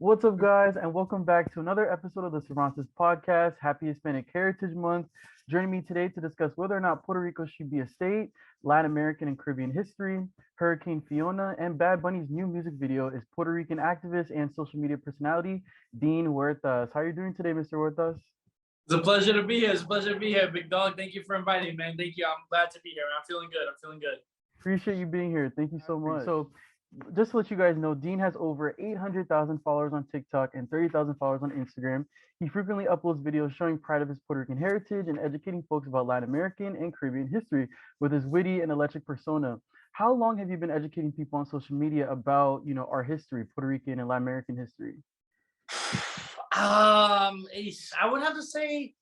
What's up, guys, and welcome back to another episode of the Cervantes podcast. Happy Hispanic Heritage Month. Joining me today to discuss whether or not Puerto Rico should be a state, Latin American and Caribbean history, Hurricane Fiona, and Bad Bunny's new music video is Puerto Rican activist and social media personality, Dean Huertas. How are you doing today, Mr. Huertas? It's a pleasure to be here. It's a pleasure to be here, big dog. Thank you for inviting me, man. Thank you. I'm glad to be here. I'm feeling good. I'm feeling good. Appreciate you being here. Thank you so much. So, just to let you guys know, Dean has over 800,000 followers on TikTok and 30,000 followers on Instagram. He frequently uploads videos showing pride of his Puerto Rican heritage and educating folks about Latin American and Caribbean history with his witty and electric persona. How long have you been educating people on social media about, our history, Puerto Rican and Latin American history? I would have to say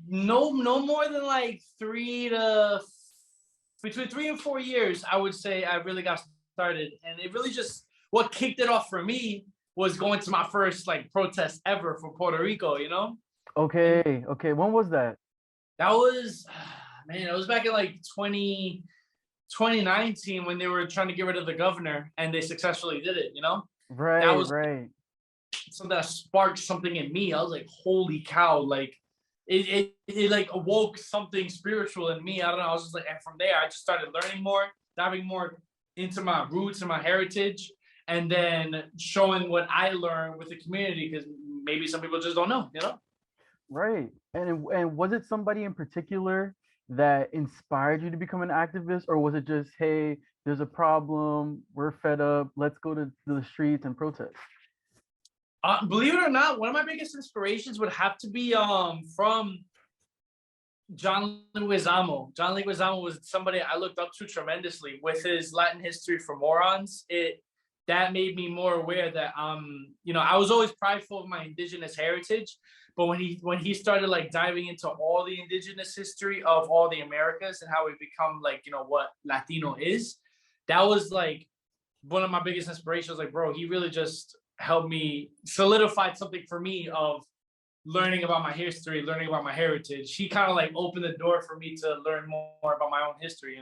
no more than like between 3 and 4 years. I would say I really got started, and it really just what kicked it off for me was going to my first like protest ever for Puerto Rico. Okay. When was that? That was man. It was back in like 2019 when they were trying to get rid of the governor, and they successfully did it. Right, That was right. something that sparked something in me. I was like, holy cow, like it like awoke something spiritual in me. I don't know. I was just like, and from there I just started learning more, diving more into my roots and my heritage, and then showing what I learned with the community, because maybe some people just don't know. Right. And was it somebody in particular that inspired you to become an activist, or was it just, hey, there's a problem, we're fed up, let's go to the streets and protest? Believe it or not, one of my biggest inspirations would have to be from John Leguizamo. John Leguizamo was somebody I looked up to tremendously with his Latin history for morons. That made me more aware that I was always prideful of my indigenous heritage, but when he started like diving into all the indigenous history of all the Americas and how we become like what Latino is, that was like one of my biggest inspirations. Like, bro, he really just helped me solidify something for me of learning about my history, learning about my heritage. He kind of like opened the door for me to learn more about my own history.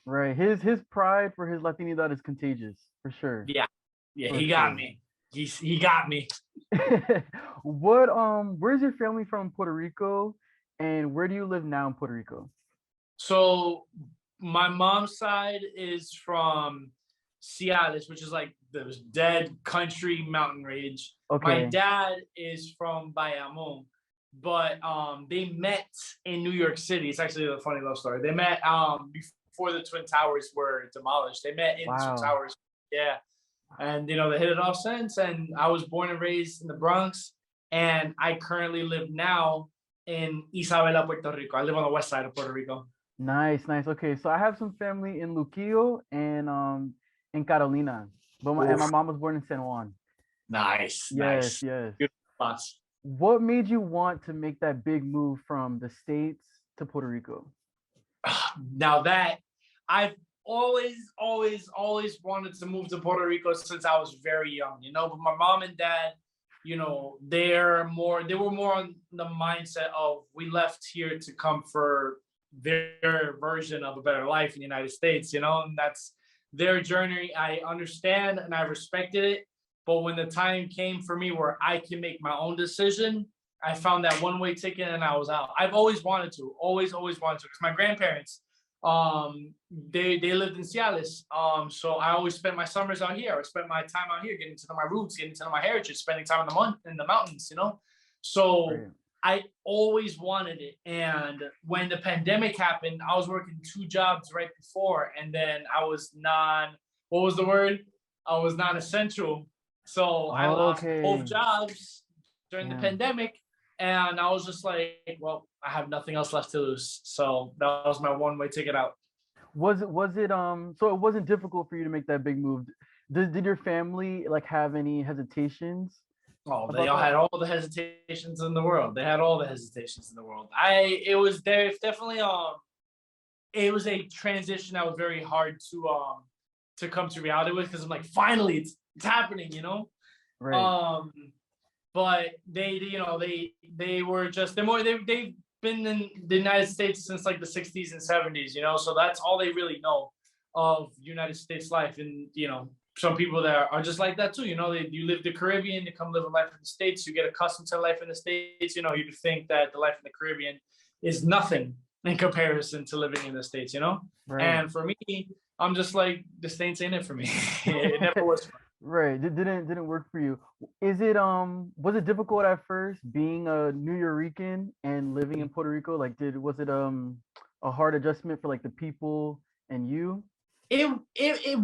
Right. His pride for his Latinidad is contagious, for sure. Yeah, For he got sure. me. He got me. Where's your family from in Puerto Rico, and where do you live now in Puerto Rico? So my mom's side is from Ciales, which is like the dead country mountain range. My Okay. dad is from Bayamon, but they met in New York City. It's actually a funny love story. They met before the Twin Towers were demolished. They met in the Twin Wow. Towers. Yeah. And they hit it off since. And I was born and raised in the Bronx, and I currently live now in Isabela, Puerto Rico. I live on the west side of Puerto Rico. Nice, nice. Okay, so I have some family in Luquillo and in Carolina, but my Oof, mom was born in San Juan. nice, Yes, nice. yes. Beautiful spots. What made you want to make that big move from the States to Puerto Rico? Now that I've always wanted to move to Puerto Rico since I was very young, but my mom and dad, they were more on the mindset of we left here to come for their version of a better life in the United States, and that's their journey. I understand and I respected it. But when the time came for me where I can make my own decision, I found that one-way ticket and I was out. I've always wanted to, always wanted to, because my grandparents, they lived in Ciales. So I always spent my summers out here. I spent my time out here, getting to know my roots, getting to know my heritage, spending time in the mountains. So Right. I always wanted it. And when the pandemic happened, I was working 2 jobs right before, and then I was what was the word? I was non-essential. So I lost both Okay. jobs during the Yeah. pandemic, and I was just like, well, I have nothing else left to lose. So that was my one-way ticket out. Was it so it wasn't difficult for you to make that big move? Did your family like have any hesitations Oh, they about all that? had all the hesitations in the world. They had all the hesitations in the world. It was there definitely it was a transition that was very hard to come to reality with, because I'm like, finally it's happening. Right. Um, but they were just they've been in the United States since like the 60s and 70s, so that's all they really know of United States life. And some people that are just like that too. You know, you live the Caribbean, you come live a life in the States, you get accustomed to life in the States. You know, you think that the life in the Caribbean is nothing in comparison to living in the States, you know? Right. And for me, I'm just like, the States ain't it for me. It never was. Right. Didn't work for you. Is it was it difficult at first being a New Yorican and living in Puerto Rico? Like was it a hard adjustment for like the people and you? It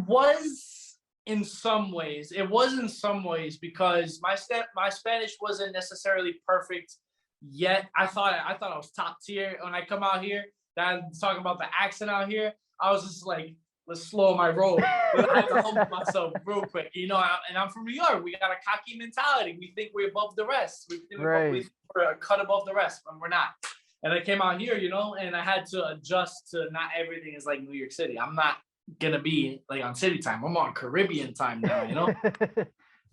was in some ways. It was in some ways because my Spanish wasn't necessarily perfect yet. I thought I was top tier when I come out here. That I'm talking about the accent out here. I was just like, let's slow my roll. I had to humble myself real quick, you know. And I'm from New York. We got a cocky mentality. We think we're above the rest. We think we're a cut above the rest, and we're not. And I came out here, you know, and I had to adjust to not everything is like New York City. I'm not gonna be like on city time. I'm on Caribbean time now, you know.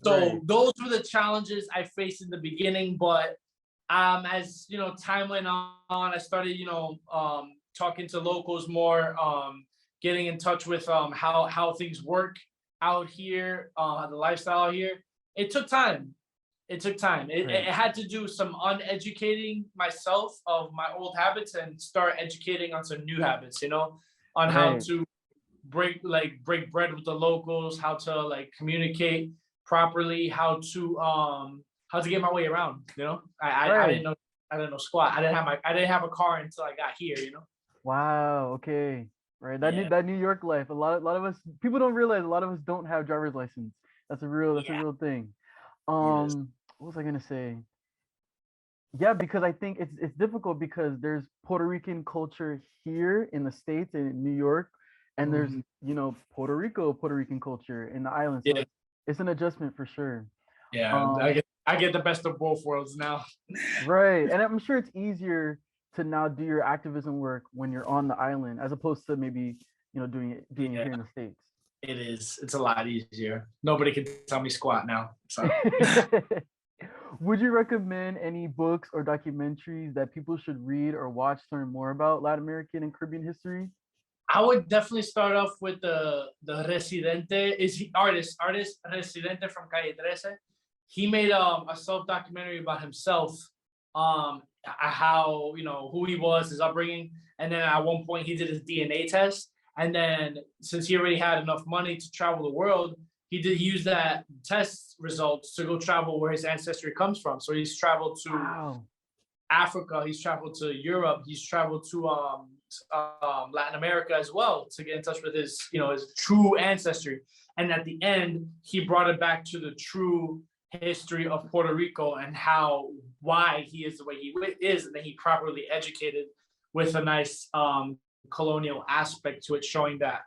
So those were the challenges I faced in the beginning, but as you know, time went on, I started, you know, talking to locals more, getting in touch with how things work out here, the lifestyle out here. It took time. It took time. It had to do some uneducating myself of my old habits and start educating on some new habits, you know, on how to break bread with the locals, how to like communicate properly, how to get my way around, you know. I didn't know squat. I didn't have a car until I got here, you know. Wow, okay. Right. That New York life. A lot of us people don't realize a lot of us don't have driver's license. That's a real thing. What was I gonna say? Yeah, because I think it's difficult because there's Puerto Rican culture here in the States and in New York, and there's you know Puerto Rican culture in the islands. So it's an adjustment for sure. Yeah, I get the best of both worlds now. Right, and I'm sure it's easier to now do your activism work when you're on the island as opposed to maybe you know doing it here in the States. It is. It's a lot easier. Nobody can tell me squat now. So. Would you recommend any books or documentaries that people should read or watch to learn more about Latin American and Caribbean history? I would definitely start off with the Residente. Is he artist Residente from Calle 13. He made a self documentary about himself, how you know who he was, his upbringing, and then at one point he did his DNA test, and then since he already had enough money to travel the world, he used that test results to go travel where his ancestry comes from. So he's traveled to Africa, he's traveled to Europe, he's traveled to Latin America as well to get in touch with his, you know, his true ancestry. And at the end, he brought it back to the true history of Puerto Rico and why he is the way he is, and then he properly educated with a nice colonial aspect to it, showing that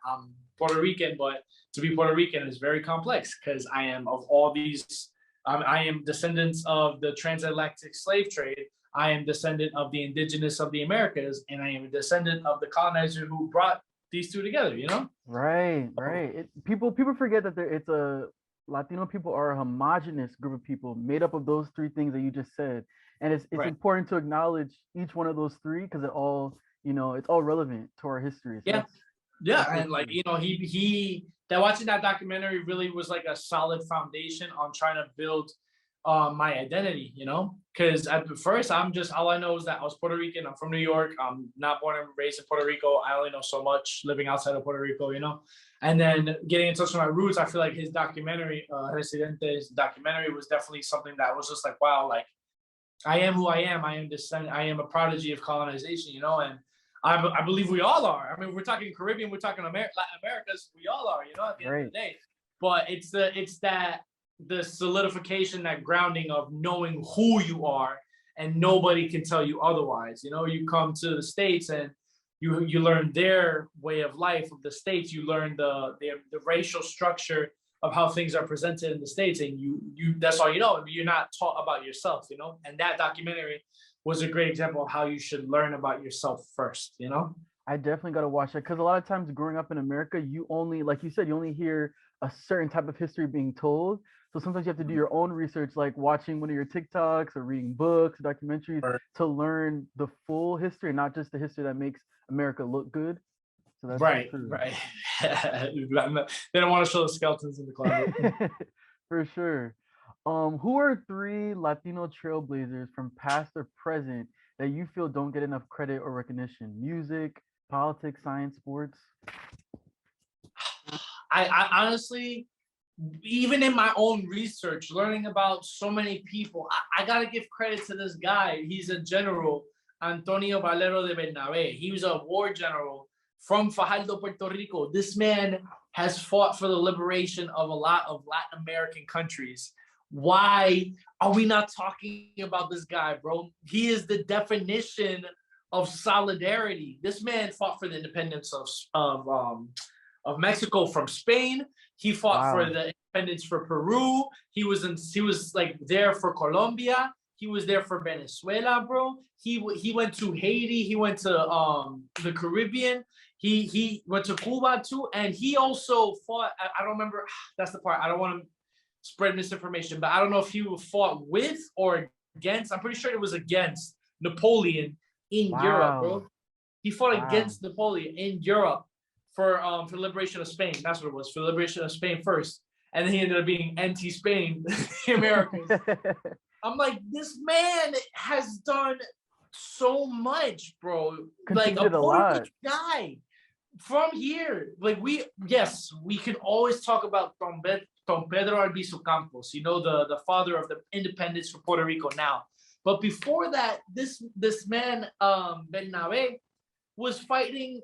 Puerto Rican, but to be Puerto Rican is very complex because I am of all these. I am descendants of the transatlantic slave trade. I am descendant of the indigenous of the Americas, and I am a descendant of the colonizer who brought these two together. You know. Right. People forget that it's a Latino people are a homogenous group of people made up of those three things that you just said, and it's important to acknowledge each one of those three because it all you know it's all relevant to our history. So and like you know watching that documentary really was like a solid foundation on trying to build my identity, you know, because at first all I know is that I was Puerto Rican. I'm from New York. I'm not born and raised in Puerto Rico. I only know so much living outside of Puerto Rico, you know. And then getting in touch with my roots, I feel like his documentary, Residente's documentary, was definitely something that was just like, wow, like I am who I am. I am a prodigy of colonization, you know, and I believe we all are. I mean, we're talking Caribbean, we're talking Latin Americas, we all are, you know, at the end of the day. But it's the solidification, that grounding of knowing who you are, and nobody can tell you otherwise. You know, you come to the States and you learn their way of life of the States. You learn the racial structure of how things are presented in the States, and you that's all you know. You're not taught about yourself, you know. And that documentary was a great example of how you should learn about yourself first, you know. I definitely got to watch that because a lot of times growing up in America, you only, like you said, you only hear a certain type of history being told. So sometimes you have to do your own research, like watching one of your TikToks or reading books, documentaries to learn the full history, not just the history that makes America look good. So that's Right, true. right. They don't want to show the skeletons in the closet. For sure. Who are three Latino trailblazers from past or present that you feel don't get enough credit or recognition? Music, politics, science, sports. I honestly, even in my own research, learning about so many people, I gotta give credit to this guy. He's a general, Antonio Valero de Bernabe. He was a war general from Fajardo, Puerto Rico. This man has fought for the liberation of a lot of Latin American countries. Why are we not talking about this guy, bro? He is the definition of solidarity. This man fought for the independence of Mexico from Spain. He fought for the independence for Peru. He was like there for Colombia. He was there for Venezuela, bro. He went to Haiti. He went to the Caribbean. He went to Cuba too, and he also fought. I don't remember. That's the part. I don't want to spread misinformation, but I don't know if he fought with or against. I'm pretty sure it was against Napoleon in Europe, bro. He fought against Napoleon in Europe for the liberation of Spain. That's what it was, for the liberation of Spain first. And then he ended up being anti-Spain, the Americans. I'm like, this man has done so much, bro. Like a Puerto Rican guy from here. Like we can always talk about Don Pedro Albizu Campos, you know, the father of the independence for Puerto Rico now. But before that, this man, Bernabe, was fighting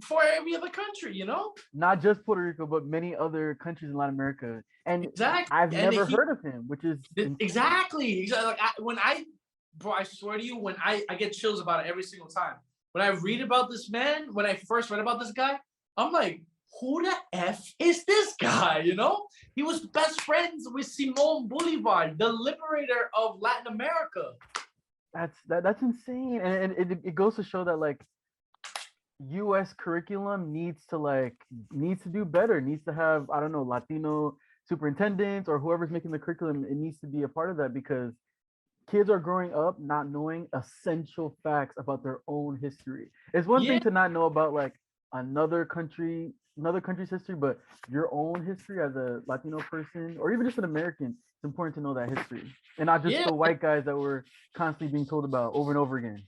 for every other country, you know? Not just Puerto Rico, but many other countries in Latin America. And I've never heard of him, which is exactly. Like I swear to you, when I get chills about it every single time. When I read about this man, when I first read about this guy, I'm like, who the F is this guy? You know? He was best friends with Simon Bolivar, the liberator of Latin America. That's insane. And it goes to show that like US curriculum needs to do better, needs to have, I don't know, Latino superintendents or whoever's making the curriculum. It needs to be a part of that, because kids are growing up not knowing essential facts about their own history. It's one thing to not know about like another country's history, but your own history as a Latino person, or even just an American, it's important to know that history, and not just the white guys that we're constantly being told about over and over again.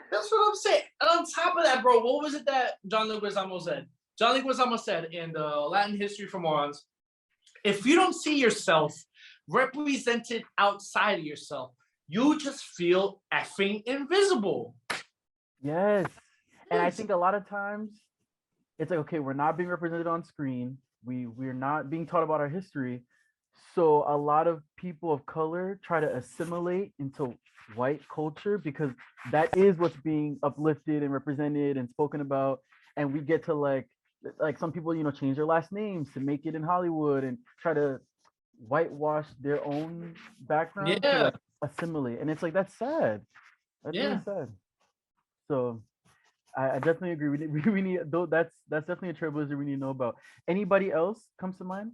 That's what I'm saying. And on top of that, bro, what was it that John Leguizamo said? John Leguizamo said in the Latin History for Morons, if you don't see yourself represented outside of yourself, you just feel effing invisible. Yes. And I think a lot of times it's like, okay, we're not being represented on screen. We're not being taught about our history. So a lot of people of color try to assimilate into white culture, because that is what's being uplifted and represented and spoken about. And we get to like some people, you know, change their last names to make it in Hollywood and try to whitewash their own background to like assimilate. And it's like, that's sad. That's really sad. So I definitely agree. We need though. That's definitely a trailblazer we need to know about. Anybody else comes to mind?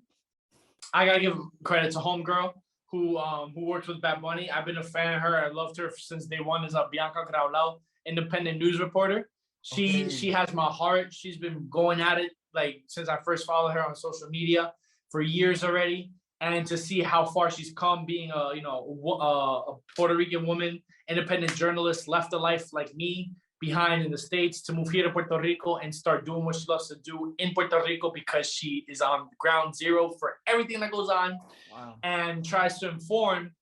I gotta give credit to Homegirl who works with Bad Bunny. I've been a fan of her. I loved her since day one. Is Bianca Graulao, independent news reporter. She has my heart. She's been going at it like since I first followed her on social media for years already. And to see how far she's come, being a Puerto Rican woman, independent journalist, left a life like me behind in the States to move here to Puerto Rico and start doing what she loves to do in Puerto Rico, because she is on ground zero for everything that goes on. And tries to inform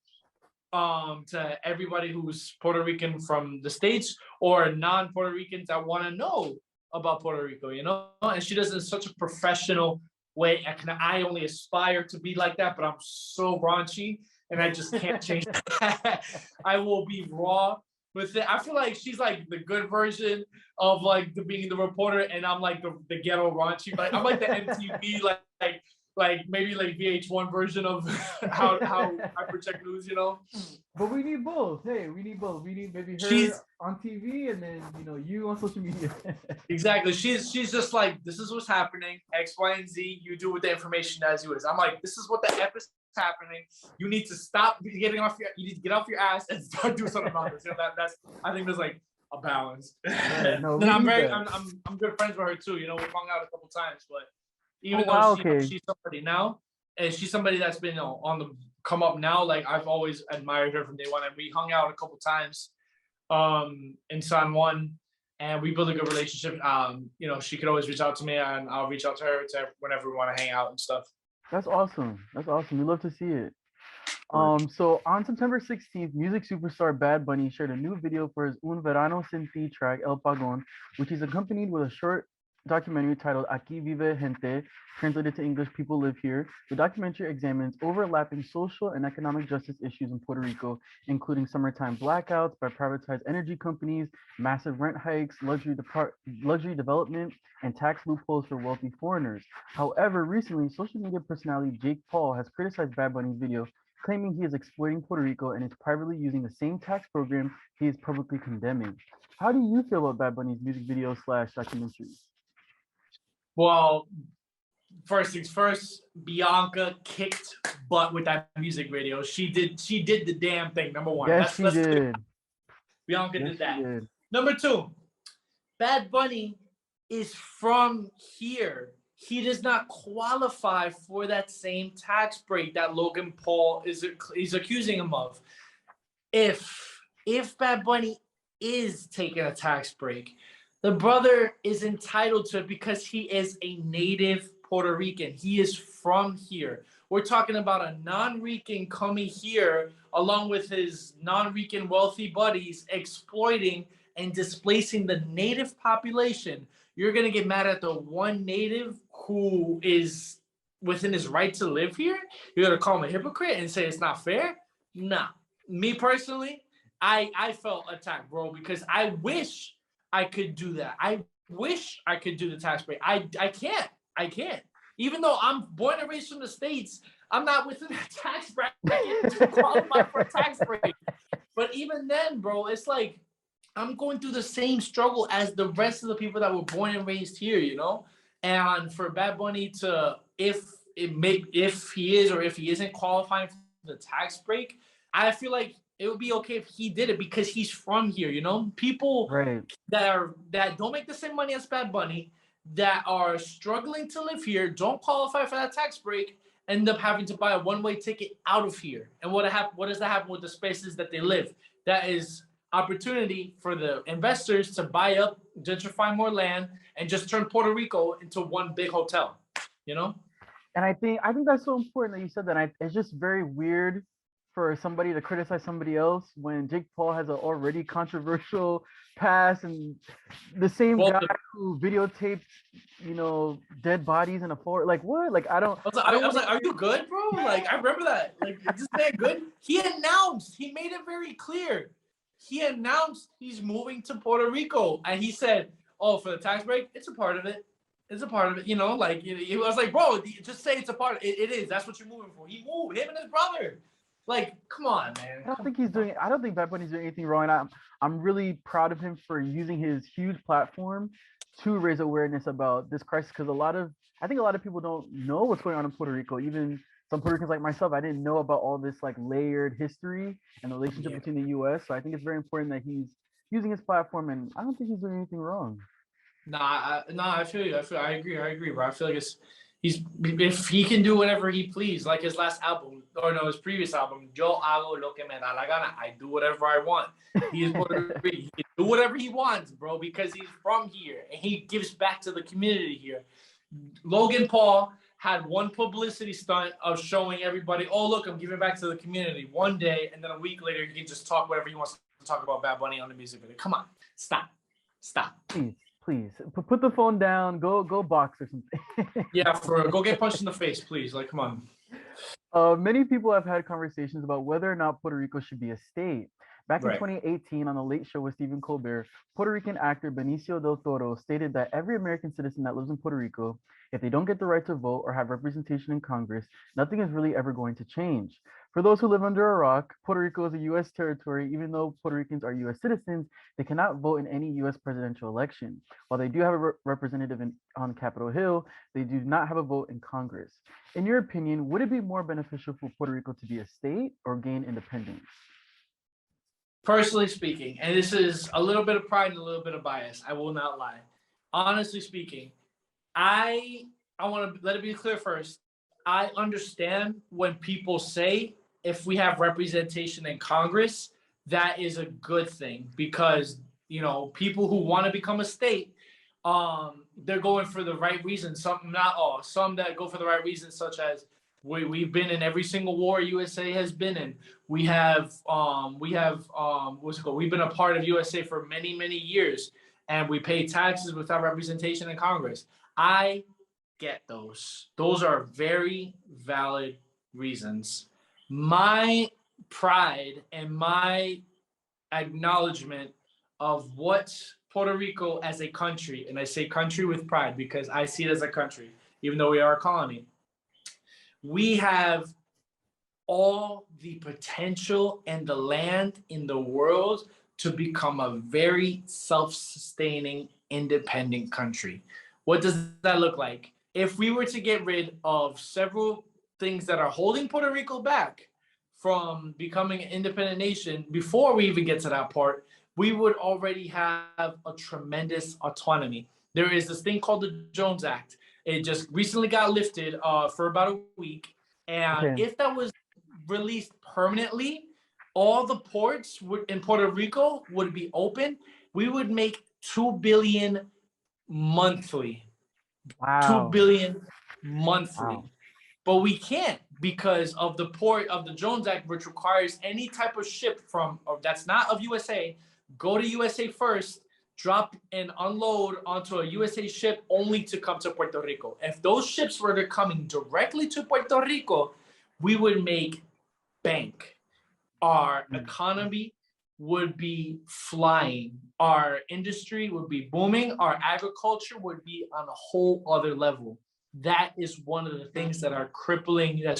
to everybody who's Puerto Rican from the States or non-Puerto Ricans that want to know about Puerto Rico, you know? And she does it in such a professional way. I only aspire to be like that, but I'm so raunchy and I just can't change that. I will be raw with it. I feel like she's like the good version of like being the reporter, and I'm like the ghetto raunchy. But I'm like the MTV like maybe like VH1 version of how I project news, you know. But we need both. Hey, we need both. We need maybe her on TV and then you on social media. Exactly. She's just like, this is what's happening, X, Y, and Z. You do with the information as you is. I'm like, this is what the F is happening. You need to stop getting off your. You need to get off your ass and start doing something about this. You know, that's. I think there's like a balance. No, And we I'm need very, that. I'm good friends with her too. You know, we've hung out a couple times, but even Oh though wow, she, okay. she's somebody now, and she's somebody that's been, on the come up now. Like I've always admired her from day one, and we hung out a couple times, in San Juan, and we built a good relationship. She could always reach out to me, and I'll reach out to her whenever we want to hang out and stuff. That's awesome. That's awesome. We love to see it. Right. So on September 16th, music superstar Bad Bunny shared a new video for his Un Verano Sin Ti track El Pagón, which is accompanied with a short documentary titled Aquí Vive Gente, translated to English, People Live Here. The documentary examines overlapping social and economic justice issues in Puerto Rico, including summertime blackouts by privatized energy companies, massive rent hikes, luxury development, and tax loopholes for wealthy foreigners. However, recently, social media personality Jake Paul has criticized Bad Bunny's video, claiming he is exploiting Puerto Rico and is privately using the same tax program he is publicly condemning. How do you feel about Bad Bunny's music video slash documentaries? Well, first things first, Bianca kicked butt with that music video. She did the damn thing. Number one. Yes, she did. Bianca Yes, did she that. did. Number two, Bad Bunny is from here. He does not qualify for that same tax break that Logan Paul is accusing him of. If Bad Bunny is taking a tax break, the brother is entitled to it because he is a native Puerto Rican. He is from here. We're talking about a non-Rican coming here along with his non-Rican wealthy buddies, exploiting and displacing the native population. You're going to get mad at the one native who is within his right to live here? You're going to call him a hypocrite and say it's not fair? Nah. Me personally, I felt attacked, bro, because I wish I could do that. I wish I could do the tax break. I can't. I can't. Even though I'm born and raised from the States, I'm not within the tax bracket to qualify for a tax break. But even then, bro, it's like I'm going through the same struggle as the rest of the people that were born and raised here, you know? And for Bad Bunny to, if he is or if he isn't qualifying for the tax break, I feel like it would be okay if he did it because he's from here, you know? People Right. that don't make the same money as Bad Bunny, that are struggling to live here, don't qualify for that tax break, end up having to buy a one-way ticket out of here. And what does that happen with the spaces that they live? That is opportunity for the investors to buy up, gentrify more land, and just turn Puerto Rico into one big hotel, you know? And I think that's so important that you said that. It's just very weird for somebody to criticize somebody else when Jake Paul has an already controversial past, and the same Well, guy who videotaped, dead bodies in a forest. Like what? Like I don't. I don't I was want like, are you good, bro? Like, I remember that. Like, is this man good? He made it very clear. He announced he's moving to Puerto Rico. And he said, oh, for the tax break, it's a part of it. It's a part of it. You know, like, it was like, bro, just say it's a part of it. It is. That's what you're moving for. He moved, him and his brother. Like, come on, man. I don't think Bad Bunny's doing anything wrong. And I'm really proud of him for using his huge platform to raise awareness about this crisis, because I think a lot of people don't know what's going on in Puerto Rico. Even some Puerto Ricans like myself, I didn't know about all this like layered history and the relationship between the U.S. So I think it's very important that he's using his platform, and I don't think he's doing anything wrong. I feel you. I agree, bro. I feel like if he can do whatever he please, like his last album, or no, his previous album, Yo hago lo que me da la gana. I do whatever I want. He is Puerto Rican. He can do whatever he wants, bro, because he's from here and he gives back to the community here. Logan Paul had one publicity stunt of showing everybody, oh, look, I'm giving back to the community one day, and then a week later he can just talk whatever he wants to talk about Bad Bunny on the music video. Come on, stop. Please put the phone down. Go box or something. Yeah, go get punched in the face, please. Like, come on. Many people have had conversations about whether or not Puerto Rico should be a state. Back in 2018, on The Late Show with Stephen Colbert, Puerto Rican actor Benicio del Toro stated that every American citizen that lives in Puerto Rico, if they don't get the right to vote or have representation in Congress, nothing is really ever going to change. For those who live under a rock, Puerto Rico is a U.S. territory. Even though Puerto Ricans are U.S. citizens, they cannot vote in any U.S. presidential election. While they do have a representative on Capitol Hill, they do not have a vote in Congress. In your opinion, would it be more beneficial for Puerto Rico to be a state or gain independence? Personally speaking, and this is a little bit of pride and a little bit of bias, I will not lie. Honestly speaking, I I want to let it be clear first. I understand when people say if we have representation in Congress, that is a good thing because people who want to become a state, they're going for the right reasons. Some, not all, some that go for the right reasons, such as we've been in every single war USA has been in. We have what's it called? We've been a part of USA for many years, and we pay taxes without representation in Congress. I get those. Those are very valid reasons. My pride and my acknowledgement of what Puerto Rico as a country, and I say country with pride because I see it as a country, even though we are a colony, we have all the potential and the land in the world to become a very self-sustaining, independent country. What does that look like? If we were to get rid of several things that are holding Puerto Rico back from becoming an independent nation, before we even get to that part, we would already have a tremendous autonomy. There is this thing called the Jones Act. It just recently got lifted for about a week. And Okay. if that was released permanently, all the ports in Puerto Rico would be open. We would make 2 billion monthly. 2 Wow. billion monthly. Wow. But we can't because of the port of the Jones Act, which requires any type of ship from or that's not of USA, go to USA first, drop and unload onto a USA ship only to come to Puerto Rico. If those ships were coming directly to Puerto Rico, we would make bank. Our economy would be flying. Our industry would be booming. Our agriculture would be on a whole other level. That is one of the things that's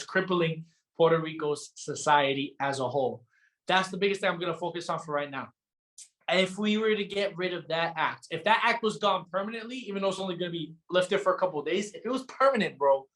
crippling Puerto Rico's society as a whole. That's the biggest thing I'm going to focus on for right now. If we were to get rid of that act, if that act was gone permanently, even though it's only going to be lifted for a couple of days, if it was permanent, bro,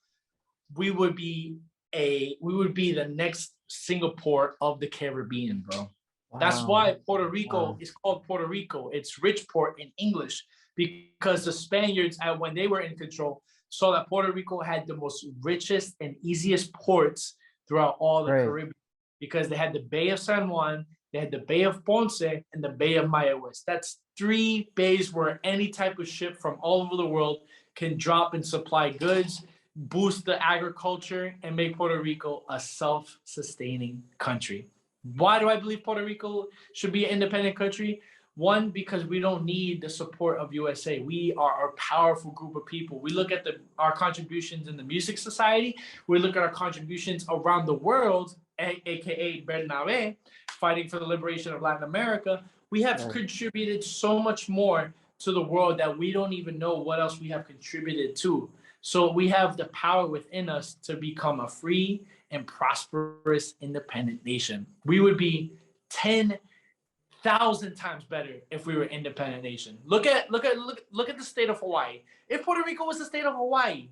we would be the next Singapore of the Caribbean, bro. Wow. That's why Puerto Rico is called Puerto Rico. It's rich port in English because the Spaniards, when they were in control, saw that Puerto Rico had the most richest and easiest ports throughout all the Caribbean because they had the Bay of San Juan, they had the Bay of Ponce, and the Bay of Mayaguez. That's 3 bays where any type of ship from all over the world can drop and supply goods, boost the agriculture, and make Puerto Rico a self-sustaining country. Why do I believe Puerto Rico should be an independent country? One, because we don't need the support of USA. We are a powerful group of people. We look at our contributions in the music society. We look at our contributions around the world, aka Bernabe, fighting for the liberation of Latin America. We have contributed so much more to the world that we don't even know what else we have contributed to. So we have the power within us to become a free and prosperous independent nation. We would be 10,000 times better if we were an independent nation. Look at the state of Hawaii. If Puerto Rico was the state of Hawaii,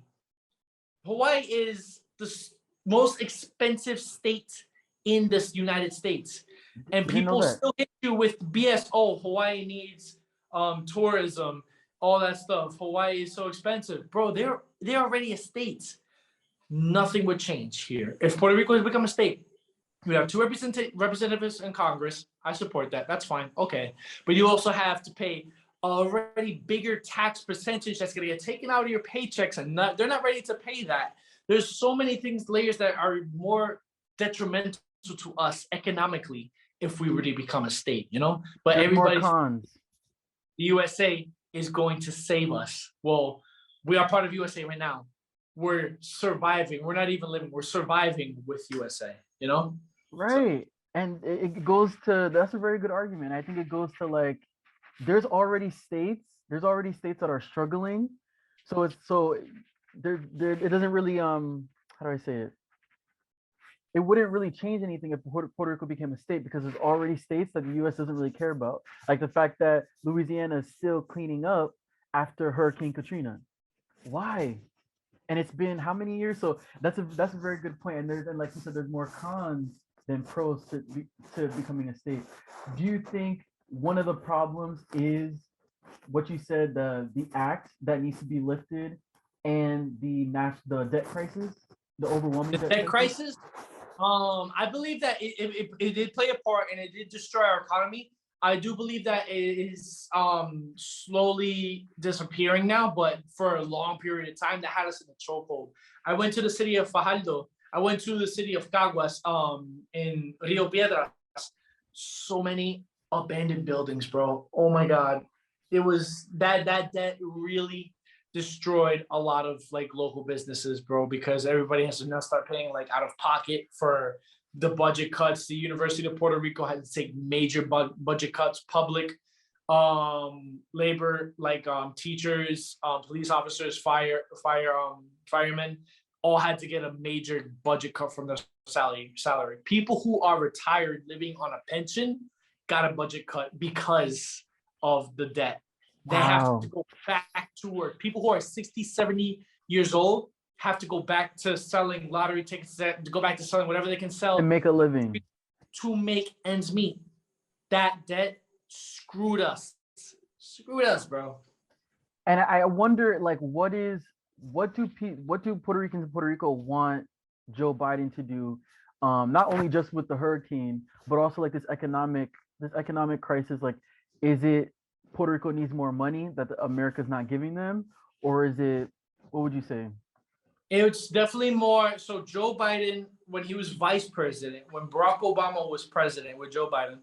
Hawaii is the most expensive state in the United States. And people still hit you with BS. Oh, Hawaii needs tourism, all that stuff. Hawaii is so expensive. Bro, they're already a state. Nothing would change here. If Puerto Rico has become a state, we have 2 representatives in Congress. I support that. That's fine. Okay. But you also have to pay a already bigger tax percentage that's going to get taken out of your paychecks, and they're not ready to pay that. There's so many layers that are more detrimental to us economically if we were to become a state, But everybody, the USA is going to save us. Well, we are part of USA right now. We're surviving. We're not even living. We're surviving with USA, Right. And it goes to, that's a very good argument. I think it goes to there's already states that are struggling. So it doesn't really, how do I say it? It wouldn't really change anything if Puerto Rico became a state because there's already states that the US doesn't really care about. Like the fact that Louisiana is still cleaning up after Hurricane Katrina. Why? And it's been how many years? So that's a very good point. And like you said, there's more cons than pros to becoming a state. Do you think one of the problems is what you said, the act that needs to be lifted, and the debt crisis, the overwhelming The debt debt crisis? crisis. I believe that it did play a part and it did destroy our economy. I do believe that it is slowly disappearing now, but for a long period of time, that had us in a chokehold. I went to the city of Fajardo. I went to the city of Caguas, in Rio Piedras. So many abandoned buildings, bro. Oh my God. It was that debt really destroyed a lot of like local businesses, bro, because everybody has to now start paying like out of pocket for the budget cuts. The University of Puerto Rico had to take major budget cuts. Public labor, like teachers, police officers, firemen, all had to get a major budget cut from their salary. People who are retired living on a pension got a budget cut because of the debt. They have to go back to work. People who are 60, 70 years old have to go back to selling lottery tickets, to go back to selling whatever they can sell And make a living. to make ends meet. That debt screwed us. Screwed us, bro. And I wonder, like, what do Puerto Ricans in Puerto Rico want Joe Biden to do? Not only just with the hurricane, but also like this economic crisis. Like, is it Puerto Rico needs more money that America's not giving them, or is it, what would you say? It's definitely more. So Joe Biden, when he was vice president, when Barack Obama was president with Joe Biden,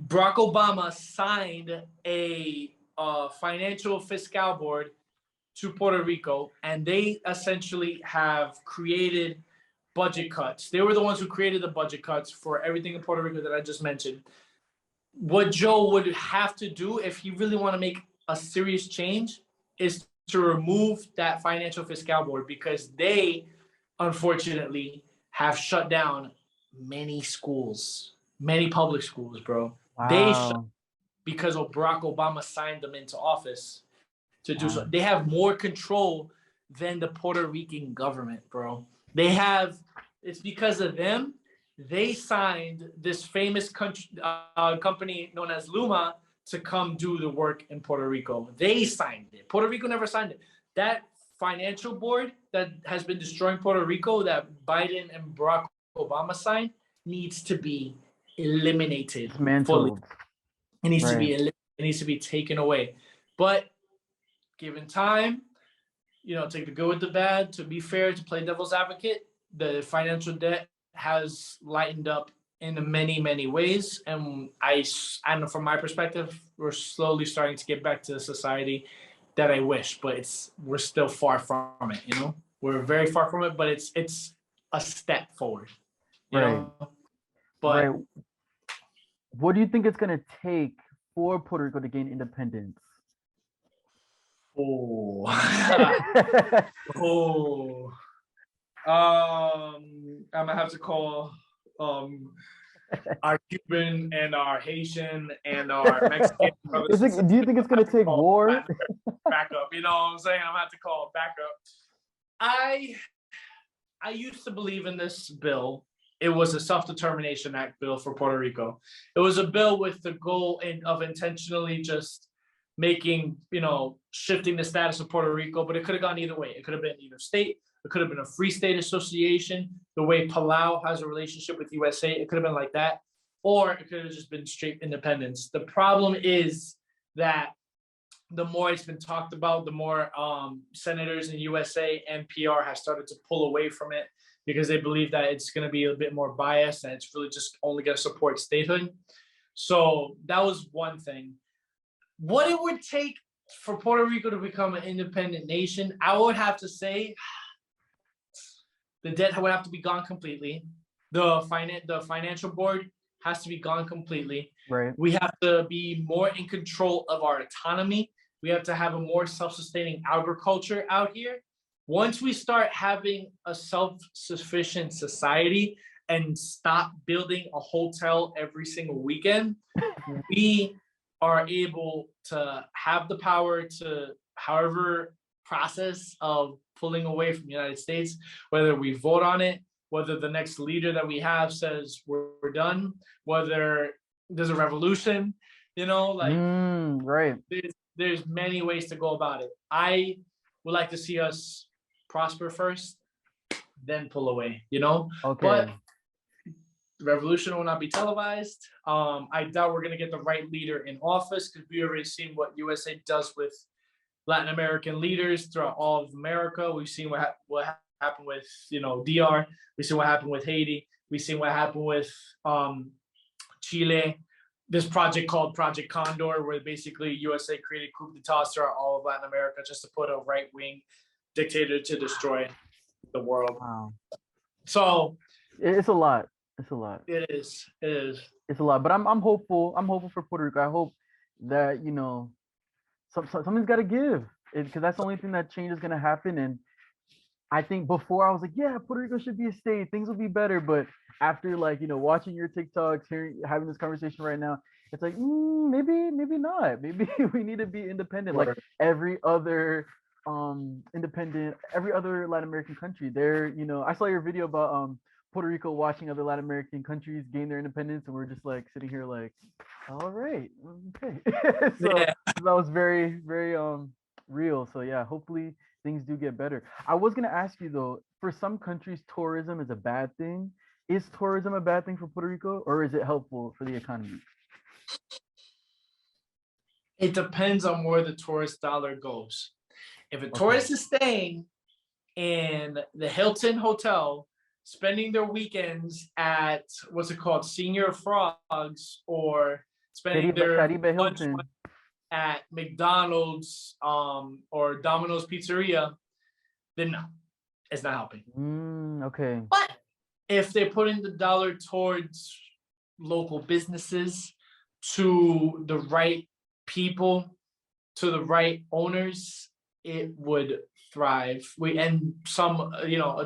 Barack Obama signed a financial fiscal board to Puerto Rico, and they essentially have created budget cuts. They were the ones who created the budget cuts for everything in Puerto Rico that I just mentioned. What Joe would have to do if he really want to make a serious change is to remove that financial fiscal board, because they unfortunately have shut down many schools, many public schools, bro. They shut Wow. because of Barack Obama signed them into office to do so. Wow. They have more control than the Puerto Rican government, bro. They have, it's because of them. They signed this famous company known as Luma to come do the work in Puerto Rico. They signed it. Puerto Rico never signed it. That financial board that has been destroying Puerto Rico, that Biden and Barack Obama signed, needs to be eliminated fully. Dismantled. It needs to Right. be it needs to be taken away. But given time, take the good with the bad. To be fair, to play devil's advocate, the financial debt has lightened up in many, many ways, and I know from my perspective, we're slowly starting to get back to the society that I wish, but we're still far from it. We're very far from it, but it's a step forward. Right. But right. What do you think it's gonna take for Puerto Rico to gain independence? oh, oh. I'm gonna have to call our Cuban and our Haitian and our Mexican brothers. Do you think it's gonna take war? Back up, you know what I'm saying? I'm gonna have to call backup. I used to believe in this bill. It was a Self-Determination Act bill for Puerto Rico. It was a bill with the goal of intentionally just making, shifting the status of Puerto Rico, but it could have gone either way. It could have been either state. It could have been a free state association, the way Palau has a relationship with USA. It could have been like that. Or it could have just been straight independence. The problem is that the more it's been talked about, the more senators in USA and PR have started to pull away from it because they believe that it's going to be a bit more biased and it's really just only going to support statehood. So that was one thing. What it would take for Puerto Rico to become an independent nation, I would have to say the debt would have to be gone completely. The financial board has to be gone completely. Right. We have to be more in control of our autonomy. We have to have a more self-sustaining agriculture out here. Once we start having a self-sufficient society and stop building a hotel every single weekend, we are able to have the power to, however process of pulling away from the United States, whether we vote on it, whether the next leader that we have says we're done, whether there's a revolution, like right. there's many ways to go about it. I would like to see us prosper first, then pull away, Okay. But the revolution will not be televised. I doubt we're going to get the right leader in office because we already seen what USA does with Latin American leaders throughout all of America. We've seen what happened with DR. We've seen what happened with Haiti. We've seen what happened with Chile. This project called Project Condor, where basically USA created coup d'etats throughout all of Latin America just to put a right-wing dictator to destroy the world. Wow. So it's a lot. It's a lot. It is. It is. It's a lot. But I'm hopeful. I'm hopeful for Puerto Rico. I hope that something's got to give, because that's the only thing that change is gonna happen. And I think before I was like, yeah, Puerto Rico should be a state. Things will be better. But after watching your TikToks, having this conversation right now, it's like maybe not. Maybe we need to be independent, like every other every other Latin American country. I saw your video about Puerto Rico watching other Latin American countries gain their independence, and we're just like sitting here like, all right, okay. So that was very, very real. So yeah, hopefully things do get better. I was gonna ask you though, for some countries, tourism is a bad thing. Is tourism a bad thing for Puerto Rico, or is it helpful for the economy? It depends on where the tourist dollar goes. If a tourist is staying in the Hilton Hotel, spending their weekends at what's it called, Senior Frogs, or spending their lunch at McDonald's or Domino's Pizzeria, then no, it's not helping. Okay. But if they put in the dollar towards local businesses, to the right people, to the right owners, it would thrive.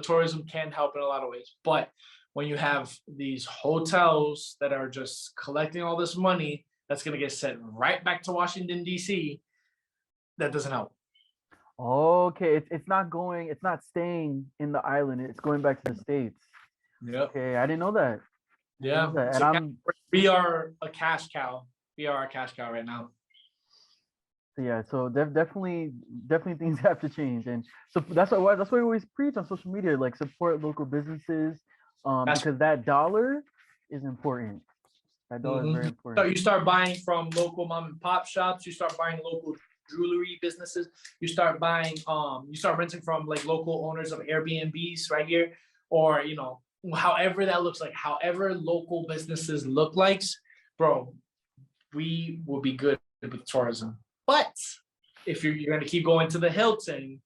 Tourism can help in a lot of ways. But when you have these hotels that are just collecting all this money, that's going to get sent right back to Washington, D.C., that doesn't help. Okay, it's not staying in the island. It's going back to the States. Yep. Okay, I didn't know that. Yeah. And we are a cash cow. We are a cash cow right now. Yeah, so definitely things have to change, and so that's why we always preach on social media, like support local businesses, because that dollar is important. That dollar is very important. So you start buying from local mom and pop shops. You start buying local jewelry businesses. You start buying, you start renting from like local owners of Airbnbs right here, or however that looks like, however local businesses look like, bro, we will be good with tourism. But if you're going to keep going to the Hilton,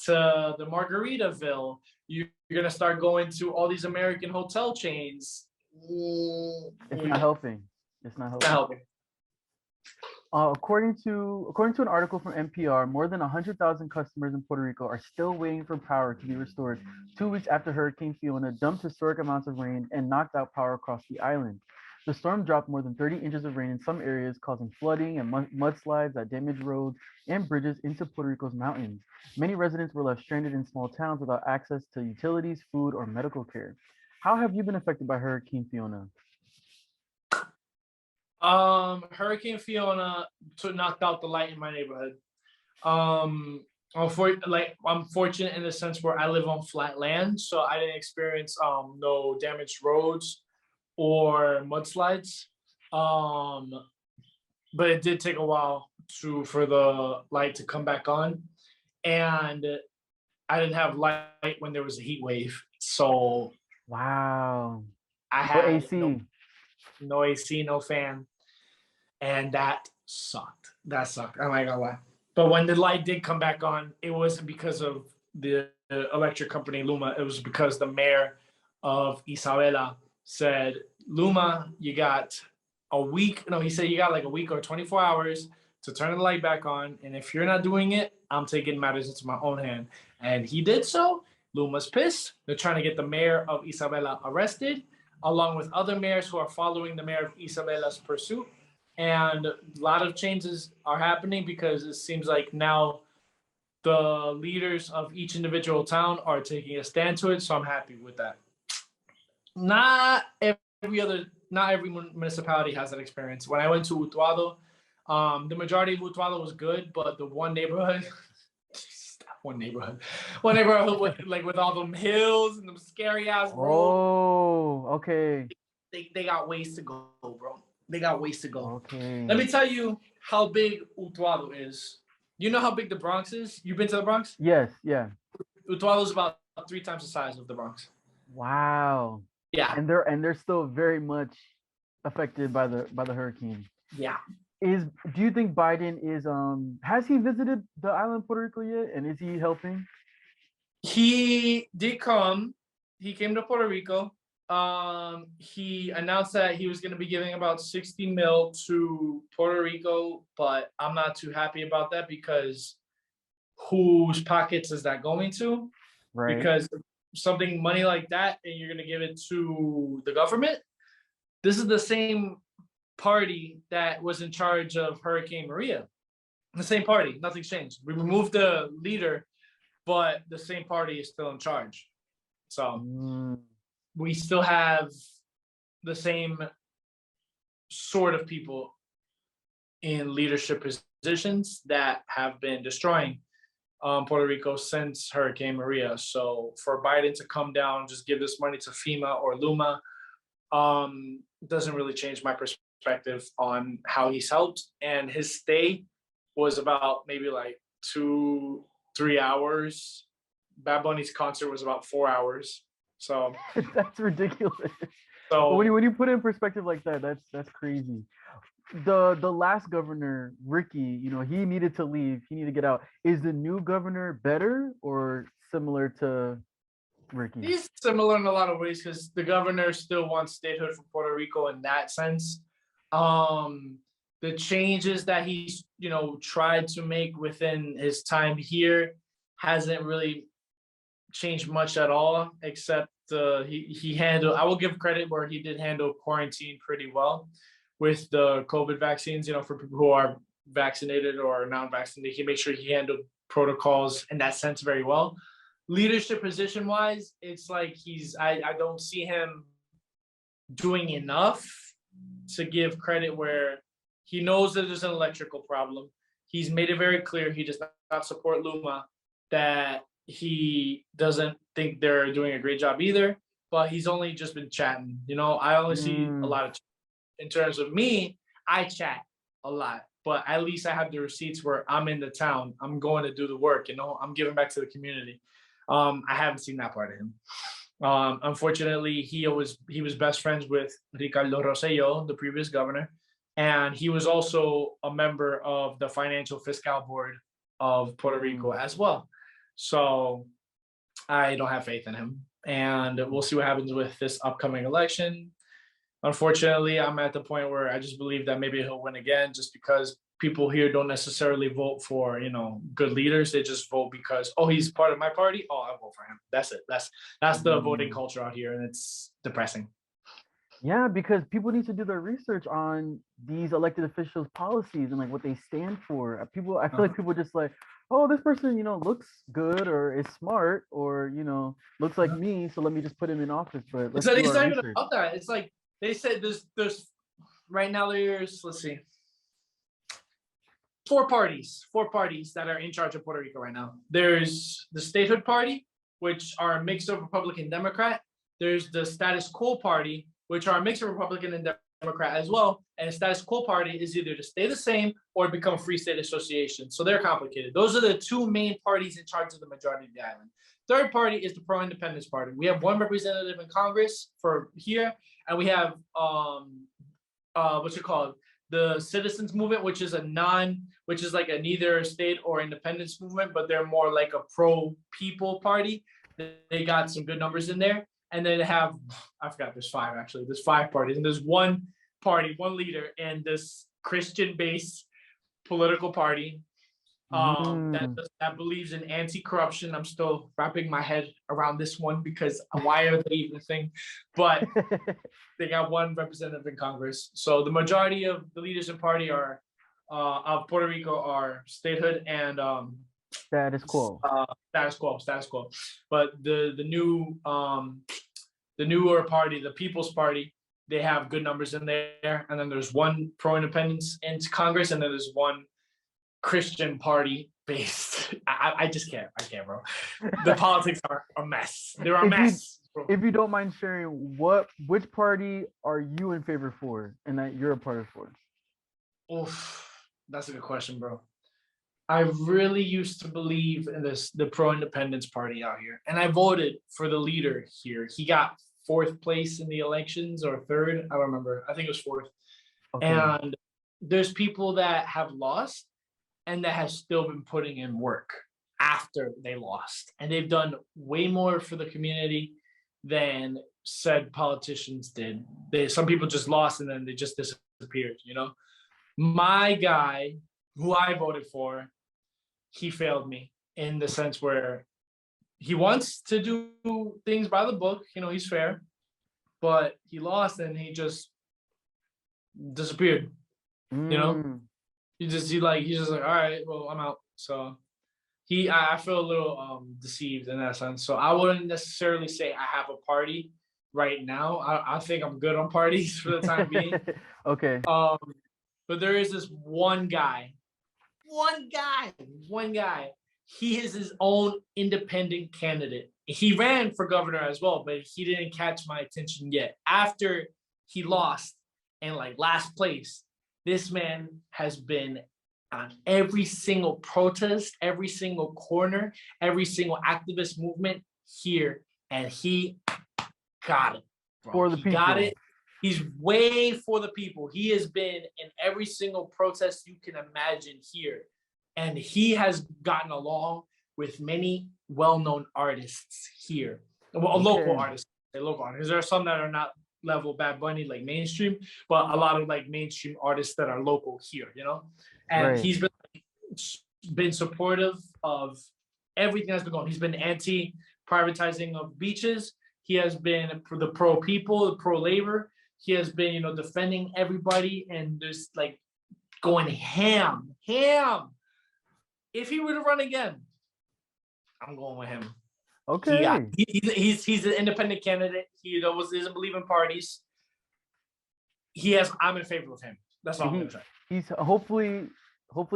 to the Margaritaville, you're going to start going to all these American hotel chains. It's not helping. It's not helping. According to an article from NPR, more than 100,000 customers in Puerto Rico are still waiting for power to be restored 2 weeks after Hurricane Fiona dumped historic amounts of rain and knocked out power across the island. The storm dropped more than 30 inches of rain in some areas, causing flooding and mudslides that damaged roads and bridges into Puerto Rico's mountains. Many residents were left stranded in small towns without access to utilities, food, or medical care. How have you been affected by Hurricane Fiona? Hurricane Fiona knocked out the light in my neighborhood. I'm fortunate in the sense where I live on flat land, so I didn't experience no damaged roads or mudslides. But it did take a while for the light to come back on, and I didn't have light when there was a heat wave. So wow, I had no AC, no AC, no fan, and that sucked. That sucked. I'm not gonna lie. But when the light did come back on, it wasn't because of the electric company Luma. It was because the mayor of Isabela said, Luma, you got a week. No, he said you got like a week or 24 hours to turn the light back on. And if you're not doing it, I'm taking matters into my own hand. And he did so. Luma's pissed. They're trying to get the mayor of Isabela arrested, along with other mayors who are following the mayor of Isabela's pursuit. And a lot of changes are happening because it seems like now the leaders of each individual town are taking a stand to it. So I'm happy with that. not not every municipality has that experience. When I went to Utuado, the majority of Utuado was good, but the one neighborhood, one neighborhood with all them hills and them scary ass roads. Oh, okay. They got ways to go, bro. They got ways to go. Okay. Let me tell you how big Utuado is. You know how big the Bronx is? You've been to the Bronx? Yes, yeah. Utuado is about 3 times the size of the Bronx. Wow. Yeah. And they're still very much affected by the hurricane. Yeah. Do you think Biden is has he visited the island Puerto Rico yet? And is he helping? He did come. He came to Puerto Rico. He announced that he was going to be giving about 60 mil to Puerto Rico, but I'm not too happy about that because whose pockets is that going to? Right. Because money like that, and you're going to give it to the government. This is the same party that was in charge of Hurricane Maria. The same party, nothing's changed. We removed the leader, but the same party is still in charge. So we still have the same sort of people in leadership positions that have been destroying Puerto Rico since Hurricane Maria. So for Biden to come down, just give this money to FEMA or Luma, doesn't really change my perspective on how he's helped. And his stay was about maybe like 2-3 hours. Bad Bunny's concert was about 4 hours. So that's ridiculous. So when you put it in perspective like that, that's crazy. The last governor, Ricky, he needed to leave. He needed to get out. Is the new governor better or similar to Ricky? He's similar in a lot of ways because the governor still wants statehood for Puerto Rico in that sense. The changes that he's tried to make within his time here hasn't really changed much at all, except he handled, I will give credit where he did handle quarantine pretty well with the COVID vaccines, for people who are vaccinated or non-vaccinated. He made sure he handled protocols in that sense very well. Leadership position wise, it's like I don't see him doing enough to give credit where he knows that there's an electrical problem. He's made it very clear he does not support Luma, that he doesn't think they're doing a great job either, but he's only just been chatting. I only see a lot of, in terms of me, I chat a lot, but at least I have the receipts where I'm in the town, I'm going to do the work, I'm giving back to the community. I haven't seen that part of him. Unfortunately, he was best friends with Ricardo Rosselló, the previous governor, and he was also a member of the Financial Fiscal Board of Puerto Rico as well. So I don't have faith in him, and we'll see what happens with this upcoming election. Unfortunately, I'm at the point where I just believe that maybe he'll win again, just because people here don't necessarily vote for, good leaders. They just vote because, he's part of my party. I'll vote for him. That's it. That's the voting culture out here, and it's depressing. Yeah, because people need to do their research on these elected officials' policies and like what they stand for. I feel like people just like, this person, looks good or is smart or looks like me, so let me just put him in office. But let's do our research. Even about that. It's like they said there's right now there's, let's see, four parties that are in charge of Puerto Rico right now. There's the Statehood Party, which are a mix of Republican Democrat. There's the Status Quo Party, which are a mix of Republican and Democrat as well. And the Status Quo Party is either to stay the same or become a free state association. So they're complicated. Those are the two main parties in charge of the majority of the island. Third party is the Pro-Independence Party. We have one representative in Congress for here, and we have the Citizens Movement, which is like a neither state or independence movement, but they're more like a pro-people party. They got some good numbers in there. And then they have, I forgot, there's five actually. There's five parties, and there's one party, one leader, and this Christian-based political party that believes in anti-corruption. I'm still wrapping my head around this one because why are they even a thing? But they got one representative in Congress. So the majority of the leaders in party are of Puerto Rico are statehood and Status quo. Status quo. But the new the newer party, the People's Party, they have good numbers in there. And then there's one pro-independence in Congress, and then there's one Christian party based. I just can't. I can't, bro. The politics are a mess. They're a mess. Bro. If you don't mind sharing, which party are you in favor for and that you're a part of for? Oof, that's a good question, bro. I really used to believe in the pro-independence party out here, and I voted for the leader here. He got 4th place in the elections, or 3rd. I don't remember. I think it was 4th. Okay. And there's people that have lost and that have still been putting in work after they lost, and they've done way more for the community than said politicians did. Some people just lost and then they just disappeared, you know? My guy, who I voted for, he failed me in the sense where he wants to do things by the book, you know, he's fair, but he lost and he just disappeared, you know? He's just like, all right, well, I'm out. So I feel a little deceived in that sense. So I wouldn't necessarily say I have a party right now. I think I'm good on parties for the time being. Okay. But there is this one guy. He is his own independent candidate. He ran for governor as well, but he didn't catch my attention yet. After he lost and like last place, this man has been on every single protest, every single corner, every single activist movement here, and he got it, bro. For the people. Got it. He's way for the people. He has been in every single protest you can imagine here, and he has gotten along with many well-known artists here. Well, local artists. There are some that are not level Bad Bunny, like mainstream, but a lot of like mainstream artists that are local here, you know? And he's been supportive of everything that's been going on. He's been anti-privatizing of beaches. He has been for the pro-people, the pro-labor. He has been, you know, defending everybody and just like going ham. If he were to run again, I'm going with him. Okay. He's an independent candidate. He doesn't believe in parties. I'm in favor of him. That's all I'm gonna say. He's hopefully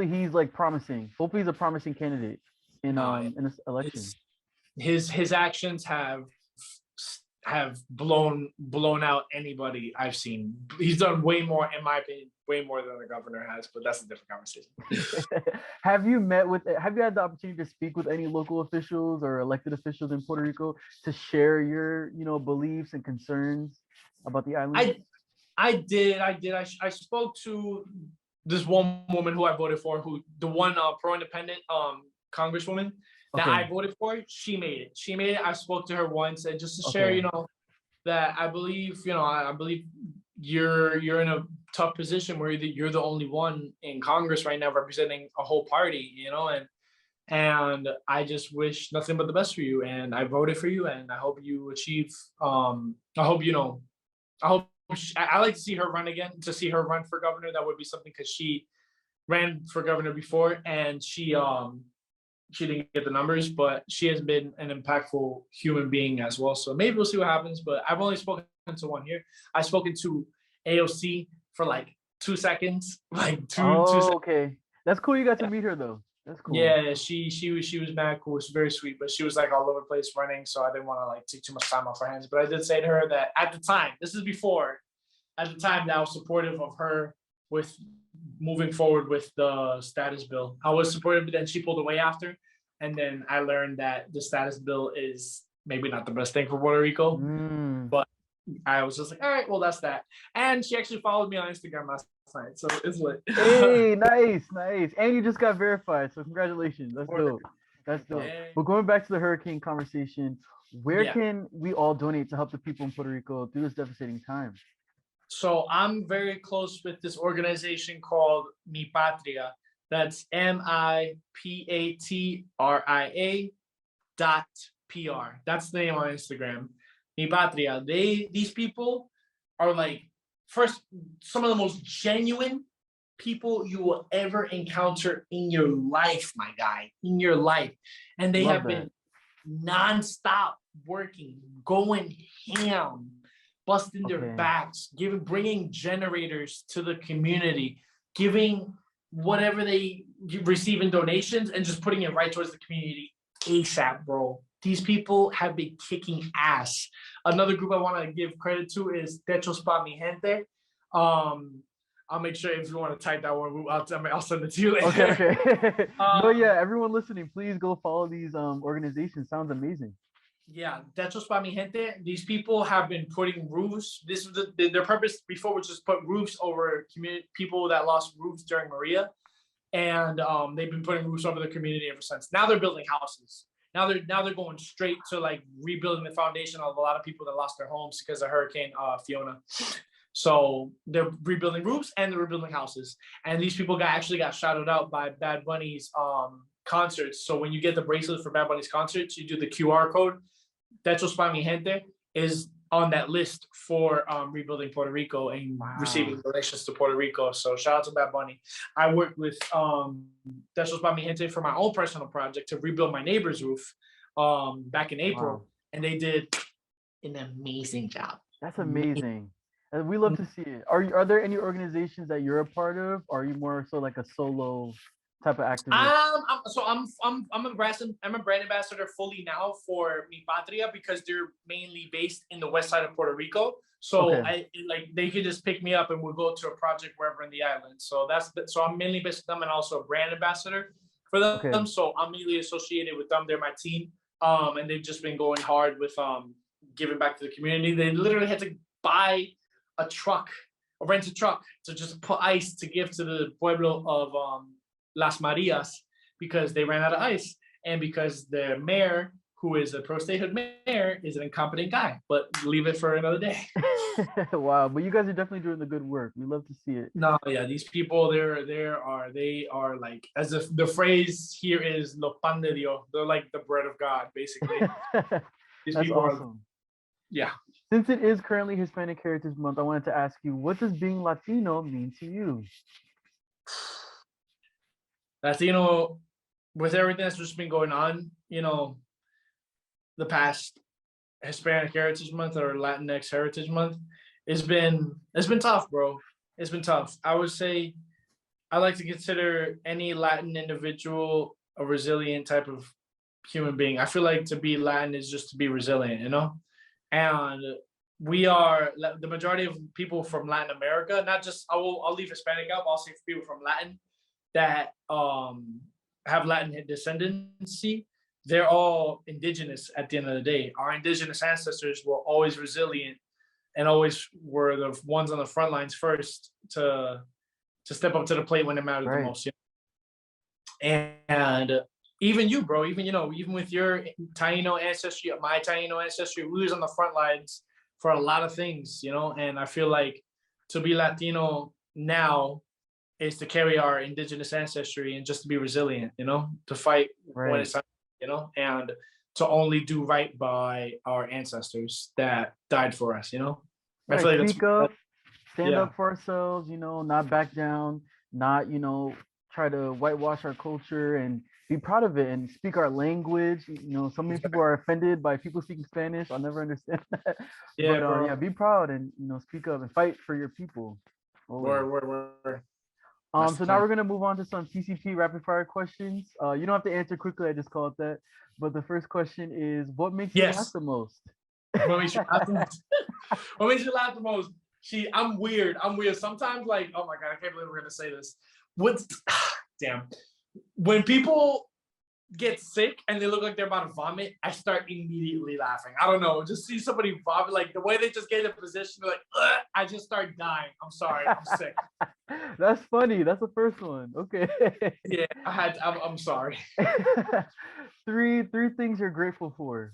he's like promising. Hopefully he's a promising candidate in this election. His actions have blown out anybody I've seen. He's done way more, in my opinion, way more than the governor has, but that's a different conversation. Have you had the opportunity to speak with any local officials or elected officials in Puerto Rico to share your, you know, beliefs and concerns about the island? I did. I spoke to this one woman who I voted for, the one pro-independent congresswoman that I voted for. She made it. I spoke to her once, and just to share, you know, that I believe you're in a tough position where you're the only one in Congress right now representing a whole party, you know, and I just wish nothing but the best for you, and I voted for you, and I hope you achieve. I like to see her run again. To see her run for governor, that would be something, because she ran for governor before and she didn't get the numbers, but she has been an impactful human being as well. So maybe we'll see what happens. But I've only spoken to one here. I've spoken to AOC for like 2 seconds, like two. Okay, that's cool. You got to meet her though. That's cool. Yeah, she was mad cool. It's very sweet, but she was like all over the place running, so I didn't want to like take too much time off her hands. But I did say to her that at the time, that I was supportive of her with moving forward with the status bill. I was supportive, but then she pulled away after, and then I learned that the status bill is maybe not the best thing for Puerto Rico. But I was just like, all right, well, that's that. And she actually followed me on Instagram last night, so it's lit. Hey, nice. And you just got verified, so congratulations. That's dope. But going back to the hurricane conversation, where can we all donate to help the people in Puerto Rico through this devastating time? So I'm very close with this organization called Mi Patria. That's MIPATRIA.PR. That's the name on Instagram. Mi Patria. These people are like, first, some of the most genuine people you will ever encounter in your life, my guy, in your life. And they have been nonstop working, going ham, busting their backs, bringing generators to the community, giving whatever they receive in donations and just putting it right towards the community ASAP, bro. These people have been kicking ass. Another group I want to give credit to is Techos Pa Mi Gente. I'll make sure if you want to type that one, I'll send it to you later. Okay. No, yeah, everyone listening, please go follow these organizations. Sounds amazing. Yeah, Techos Pa Mi Gente. These people have been putting roofs. This was their purpose before, was just put roofs over people that lost roofs during Maria, and they've been putting roofs over the community ever since. Now they're building houses. Now they're going straight to like rebuilding the foundation of a lot of people that lost their homes because of Hurricane Fiona. So they're rebuilding roofs and they're rebuilding houses. And these people actually got shouted out by Bad Bunny's concerts. So when you get the bracelet for Bad Bunny's concerts, you do the QR code. Techos Pa Mi Gente is on that list for rebuilding Puerto Rico and receiving donations to Puerto Rico. So shout out to Bad Bunny. I worked with Techos Pa Mi Gente for my own personal project to rebuild my neighbor's roof back in April. And they did an amazing job. That's amazing. And we love to see it. Are there any organizations that you're a part of? Or are you more so like a solo type of activist? I'm a brand ambassador fully now for Mi Patria because they're mainly based in the west side of Puerto Rico. So they could just pick me up and we'll go to a project wherever in the island. So I'm mainly based with them and also a brand ambassador for them. So I'm mainly associated with them. They're my team. And they've just been going hard with giving back to the community. They literally had to buy a truck, or rent a truck to just put ice to give to the pueblo of Las Marias because they ran out of ice and because the mayor, who is a pro-statehood mayor, is an incompetent guy. But leave it for another day. Wow, but you guys are definitely doing the good work. We love to see it. No, yeah, these people, they are like, as if the phrase here is "lo pan de Dios." They're like the bread of God, basically. These That's people awesome. Yeah. Since it is currently Hispanic Heritage Month, I wanted to ask you, what does being Latino mean to you? Latino, with everything that's just been going on, the past Hispanic Heritage Month or Latinx Heritage Month, it's been tough, bro. It's been tough. I would say I like to consider any Latin individual a resilient type of human being. I feel like to be Latin is just to be resilient, And we are the majority of people from Latin America, not just I'll leave Hispanic out, but I'll say people from Latin that have Latin descendancy. They're all indigenous at the end of the day. Our indigenous ancestors were always resilient and always were the ones on the front lines first to step up to the plate when it mattered the most. And even you, bro, even with your Taino ancestry, my Taino ancestry, we was on the front lines for a lot of things, and I feel like to be Latino now is to carry our indigenous ancestry and just to be resilient, to fight when it's time, and to only do right by our ancestors that died for us, I feel like speak up, stand up for ourselves, not back down, not, try to whitewash our culture and be proud of it and speak our language. So many people are offended by people speaking Spanish. I'll never understand that. But be proud and speak up and fight for your people. Word. So now we're gonna move on to some TCP rapid fire questions. You don't have to answer quickly. I just call it that. But the first question is, what makes you laugh the most? What makes you laugh the most? What makes you laugh the most? I'm weird. Sometimes, like, oh my god, I can't believe we're gonna say this. Damn. When people get sick and they look like they're about to vomit, I start immediately laughing. I don't know. Just see somebody vomit, like the way they just get in a position, like, I just start dying. I'm sorry. I'm sick. That's funny. That's the first one. Okay. Yeah, I'm sorry. Three things you're grateful for.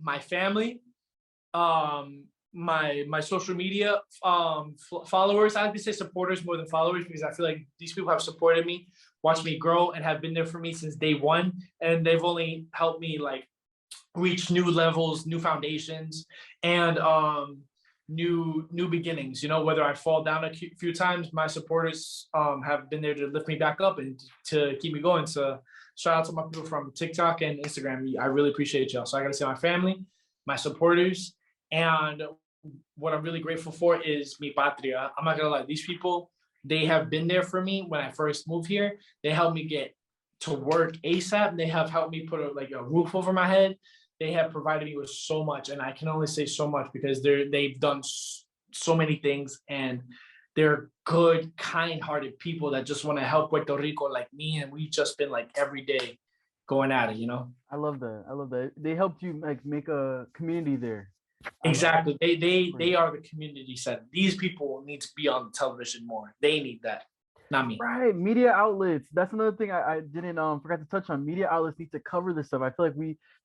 My family, my social media followers. I like to say supporters more than followers because I feel like these people have supported me, watched me grow, and have been there for me since day one. And they've only helped me like reach new levels, new foundations, and new beginnings. Whether I fall down a few times, my supporters have been there to lift me back up and to keep me going. To Shout out to my people from TikTok and Instagram. I really appreciate y'all. So I got to say my family, my supporters, and what I'm really grateful for is Mi Patria. I'm not gonna lie, these people, they have been there for me when I first moved here. They helped me get to work ASAP. They have helped me put a roof over my head. They have provided me with so much, and I can only say so much because they've done so many things, and they're good, kind-hearted people that just want to help Puerto Rico like me, and we've just been like every day going at it, you know. I love that. I love that. They helped you like make a community there. Exactly. They are the community center. These people need to be on television more. They need that, not me. Right, media outlets. That's another thing I didn't forgot to touch on. Media outlets need to cover this stuff. I feel like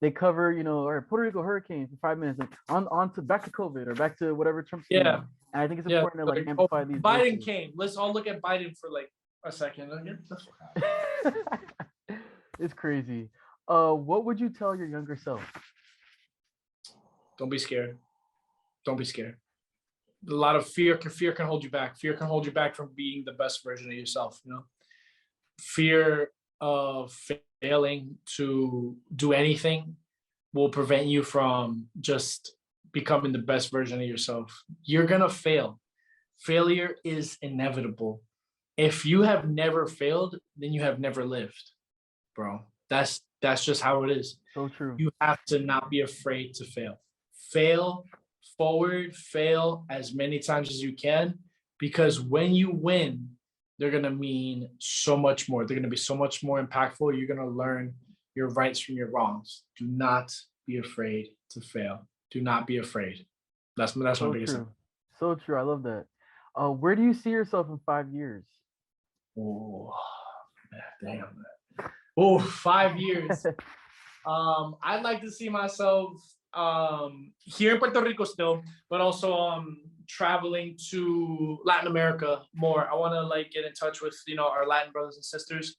they cover, you know, or Puerto Rico hurricane for 5 minutes, like on to back to COVID or back to whatever Trump's doing. Yeah. And I think it's important to like amplify these. Biden voices. came. Let's all look at Biden for like a second. It's crazy. What would you tell your younger self? Don't be scared. Don't be scared. A lot of fear can hold you back. Fear can hold you back from being the best version of yourself, you know? Fear of failing to do anything will prevent you from just becoming the best version of yourself. You're gonna fail. Failure is inevitable. If you have never failed, then you have never lived, bro. That's just how it is. So true. You have to not be afraid to fail. Fail forward, fail as many times as you can, because when you win, they're going to mean so much more. They're going to be so much more impactful. You're going to learn your rights from your wrongs. Do not be afraid to fail. Do not be afraid. That's my biggest thing. So true. I love that. Where do you see yourself in 5 years? Oh, damn. Oh, 5 years. I'd like to see myself here in Puerto Rico still, but also traveling to Latin America more. I want to like get in touch with, you know, our Latin brothers and sisters.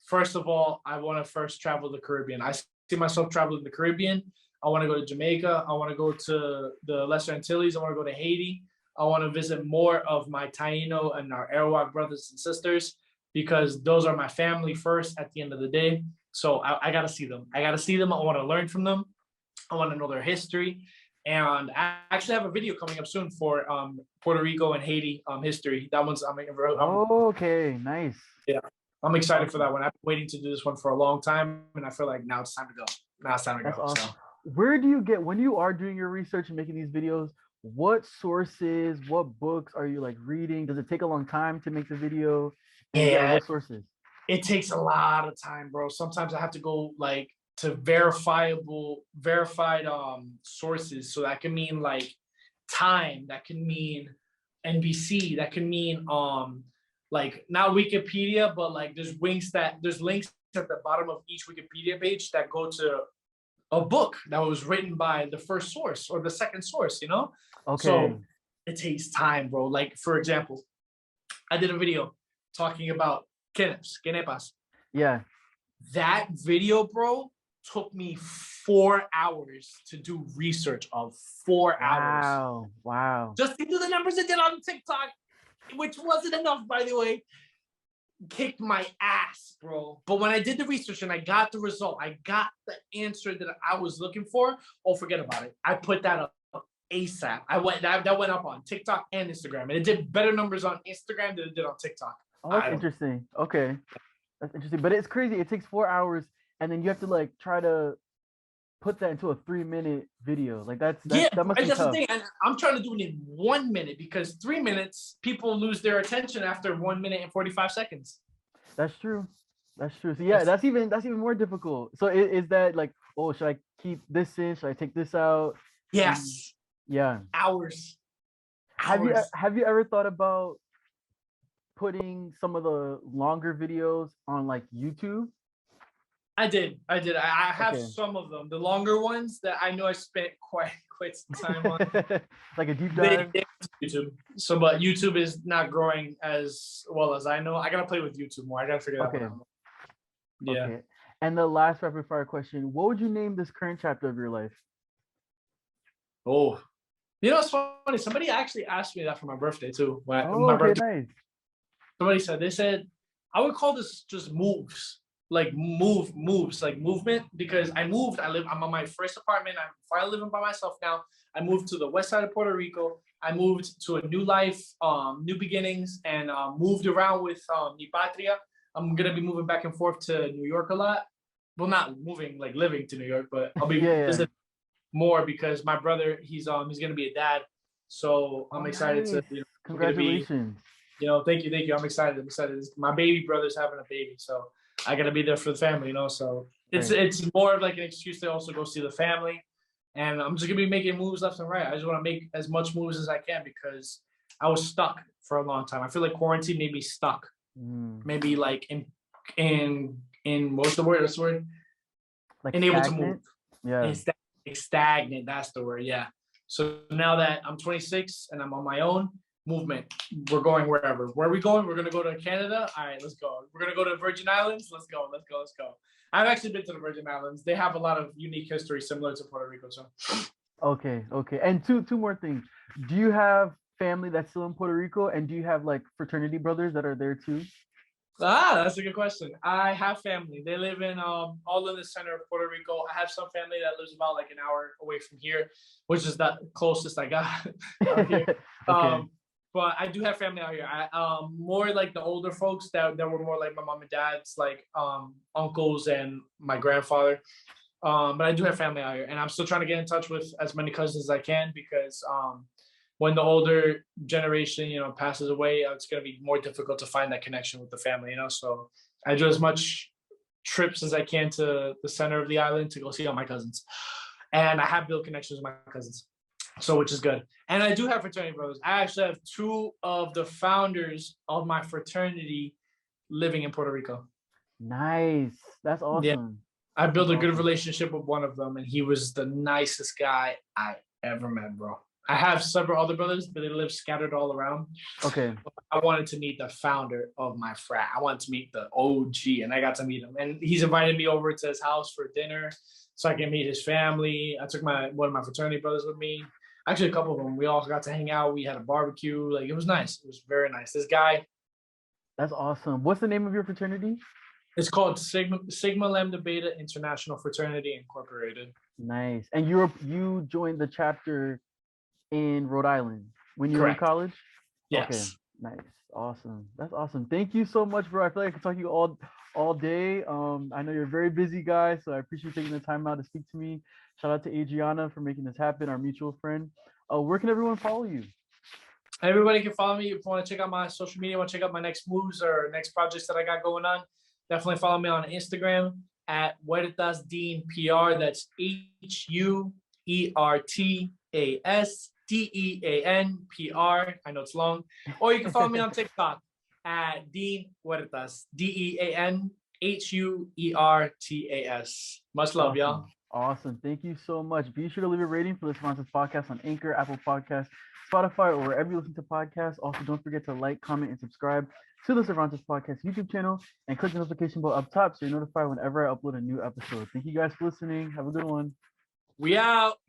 First of all, I want to first travel the Caribbean. I see myself traveling the Caribbean. I want to go to Jamaica. I want to go to the Lesser Antilles. I want to go to Haiti. I want to visit more of my Taino and our Arawak brothers and sisters, because those are my family first at the end of the day. So I got to see them. I want to learn from them. I want to know their history. And I actually have a video coming up soon for Puerto Rico and Haiti history. That one's, okay, nice. Yeah, I'm excited for that one. I've been waiting to do this one for a long time, and I feel like now it's time to go. That's awesome. So. Where do you get, when you are doing your research and making these videos, what sources, what books are you like reading? Does it take a long time to make the video? And yeah, what sources? It takes a lot of time, bro. Sometimes I have to go like to verified sources. So that can mean like Time, that can mean NBC, that can mean like not Wikipedia, but like there's links at the bottom of each Wikipedia page that go to a book that was written by the first source or the second source, you know? Okay. So it takes time, bro. Like, for example, I did a video talking about quenepas. Yeah. That video, bro, took me 4 hours to do research of 4 hours. Wow. Just to do the numbers I did on TikTok, which wasn't enough, by the way. Kicked my ass, bro. But when I did the research and I got the result, I got the answer that I was looking for. Oh, forget about it. I put that up ASAP. That went up on TikTok and Instagram, and it did better numbers on Instagram than it did on TikTok. Oh, that's interesting. Okay, that's interesting. But it's crazy. It takes 4 hours, and then you have to like try to put that into a 3-minute video. Like that must be tough. The thing. And I'm trying to do it in 1 minute, because 3 minutes people lose their attention after 1 minute and 45 seconds. That's true. So yeah, that's even more difficult. So is that like, oh, should I keep this in? Should I take this out? Yes. Yeah. Hours. Have you ever thought about putting some of the longer videos on like YouTube? I did. I have some of them. The longer ones that I know I spent quite some time on. Like a deep dive. YouTube. So, but YouTube is not growing as well as I know. I gotta play with YouTube more. I gotta figure that out. Yeah. Okay. And the last rapid fire question: what would you name this current chapter of your life? Oh, you know, it's funny. Somebody actually asked me that for my birthday too. My birthday. Nice. Somebody said, I would call this just moves. like moves like movement, because I'm on my first apartment. I'm finally living by myself now. I moved to the west side of Puerto Rico. I moved to a new life, new beginnings, and moved around with Mi Patria. I'm gonna be moving back and forth to New York a lot. Well, not moving like living to New York, but I'll be visiting more because my brother, he's gonna be a dad. So I'm excited to, congratulations. Thank you. I'm excited. My baby brother's having a baby, so I gotta be there for the family, So it's more of like an excuse to also go see the family, and I'm just gonna be making moves left and right. I just want to make as much moves as I can because I was stuck for a long time. I feel like quarantine made me stuck. Maybe like in what's the word? What's the word? Like unable to move. Yeah. Stagnant. That's the word. Yeah. So now that I'm 26 and I'm on my own, movement. We're going wherever. Where are we going? We're gonna go to Canada. All right, let's go. We're gonna go to Virgin Islands. Let's go. I've actually been to the Virgin Islands. They have a lot of unique history similar to Puerto Rico. So okay. And two more things. Do you have family that's still in Puerto Rico, and do you have like fraternity brothers that are there too? That's a good question. I have family. They live in all in the center of Puerto Rico. I have some family that lives about like an hour away from here, which is the closest I got out here. Okay. But I do have family out here. More like the older folks that were more like my mom and dad's, like uncles and my grandfather. But I do have family out here, and I'm still trying to get in touch with as many cousins as I can because when the older generation, passes away, it's going to be more difficult to find that connection with the family, So I do as much trips as I can to the center of the island to go see all my cousins, and I have built connections with my cousins. So, which is good. And I do have fraternity brothers. I actually have two of the founders of my fraternity living in Puerto Rico. Nice. That's awesome. Yeah. I built a good relationship with one of them, and he was the nicest guy I ever met, bro. I have several other brothers, but they live scattered all around. Okay. I wanted to meet the founder of my frat. I wanted to meet the OG, and I got to meet him. And he's invited me over to his house for dinner so I can meet his family. I took one of my fraternity brothers with me. Actually, a couple of them. We all got to hang out. We had a barbecue. Like, it was nice. It was very nice. This guy. That's awesome. What's the name of your fraternity? It's called Sigma Lambda Beta International Fraternity Incorporated. Nice. And you joined the chapter in Rhode Island when you were in college? Yes. Okay. Nice. Awesome. That's awesome. Thank you so much, bro. I feel like I can talk to you all day. I know you're a very busy guy, so I appreciate you taking the time out to speak to me. Shout out to Adriana for making this happen, our mutual friend. Where can everyone follow you? Everybody can follow me. If you want to check out my social media, want to check out my next moves or next projects that I got going on, definitely follow me on Instagram at Huertas Dean PR. That's HUERTASDEAN PR. I know it's long. Or you can follow me on TikTok at Dean Huertas. DEANHUERTAS. Much love, y'all. Awesome. Thank you so much. Be sure to leave a rating for the Cervantes podcast on Anchor, Apple Podcasts, Spotify, or wherever you listen to podcasts. Also, don't forget to like, comment, and subscribe to the Cervantes podcast YouTube channel and click the notification bell up top so you're notified whenever I upload a new episode. Thank you guys for listening. Have a good one. We out.